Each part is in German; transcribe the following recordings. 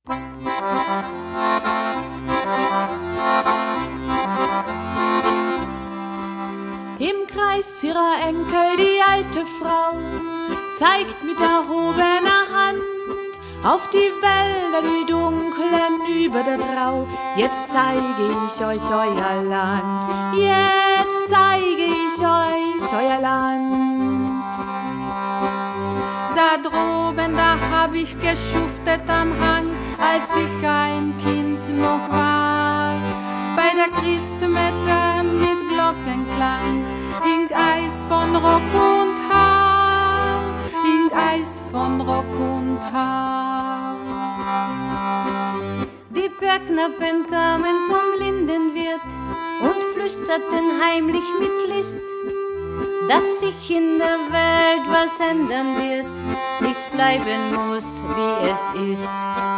Im Kreis ihrer Enkel die alte Frau zeigt mit erhobener Hand auf die Wälder, die dunklen über der Drau. Jetzt zeige ich euch euer Land, jetzt zeige ich euch euer Land. Da droben, da hab ich geschuftet am Hang, als ich ein Kind noch war. Bei der Christmette mit Glockenklang hing Eis von Rock und Haar, hing Eis von Rock und Haar. Die Bergknappen kamen vom Lindenwirt und flüsterten heimlich mit List, dass sich in der Welt was ändern wird, nichts bleiben muss, wie es ist,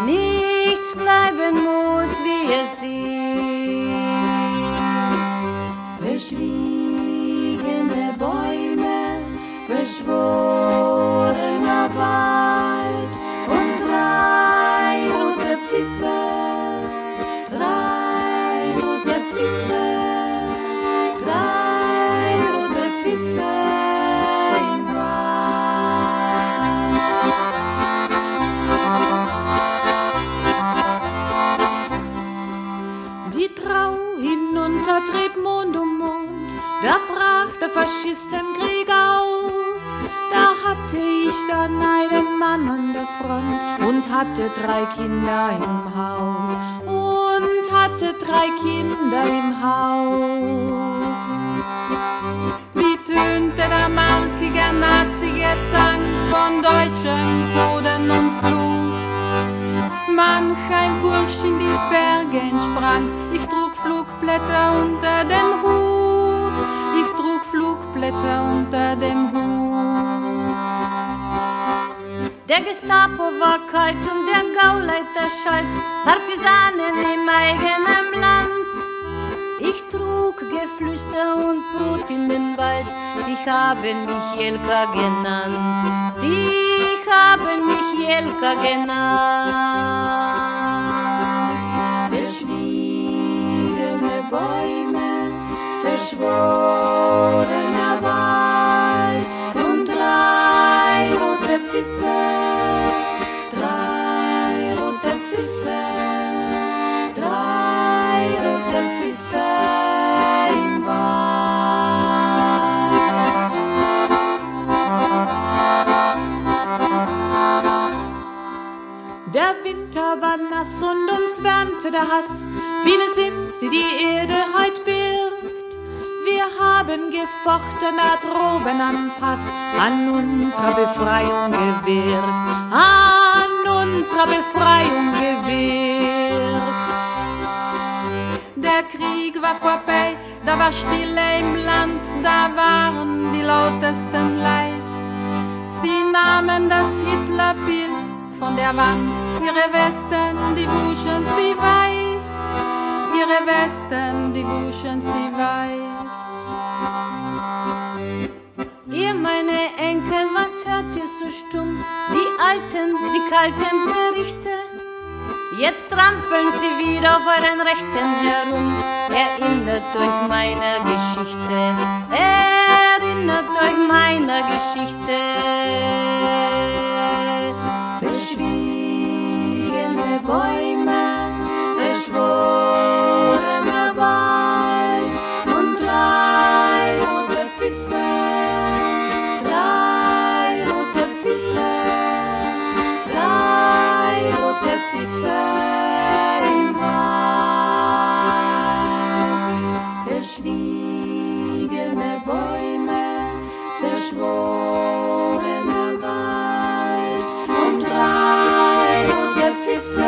nichts bleiben muss, wie es ist. Verschwiegene Bäume, verschworener Wald und drei rote Pfiffe, drei rote Pfiffe, drei rote Pfiffe im Wald. Die Drau hinunter trieb Mond um Mond, da brach der Faschistenkrieg aus. Da hatte ich dann einen Mann an der Front und hatte 3 Kinder im Haus, und hatte 3 Kinder im Haus. Wie tönte der markige Nazi-Gesang von deutschem Boden und Blut. Manch ein Bursch in die Berge entsprang, ich trug Flugblätter unter dem Hut, ich trug Flugblätter unter dem Hut. Der Gestapo war kalt und der Gauleiter schalt, Partisanen im eigenen Land. Ich trug Geflüster und Brot in den Wald, sie haben mich Jelka genannt, sie haben mich Jelka genannt. Verschwiegene Bäume, verschworener Wald und 3 rote Pfiffe, 3 rote Pfiffe, 3 rote Pfiffe im Wald. Der Winter war nass und uns wärmte der Hass. Viele sind's, die die Erde heut birgt. Wir haben gefochten da droben am Pass, an unserer Befreiung gewirkt, an unserer Befreiung gewirkt. Der Krieg war vorbei, da war Stille im Land, da waren die Lautesten leis. Sie nahmen das Hitlerbild von der Wand, ihre Westen, die wuschen sie weiß, ihre Westen, die wuschen sie weiß. Ihr meine Enkel, was hört ihr so stumm? Die alten, die kalten Berichte. Jetzt trampeln sie wieder auf euren Rechten herum. Erinnert euch meiner Geschichte, erinnert euch meiner Geschichte. Verschwiegene Bäume, verschworener Wald und 3 rote Pfiffe, 3 rote Pfiffe, 3 rote Pfiffe im Wald. Verschwiegene Bäume, verschworener Wald und 3 rote Pfiffe.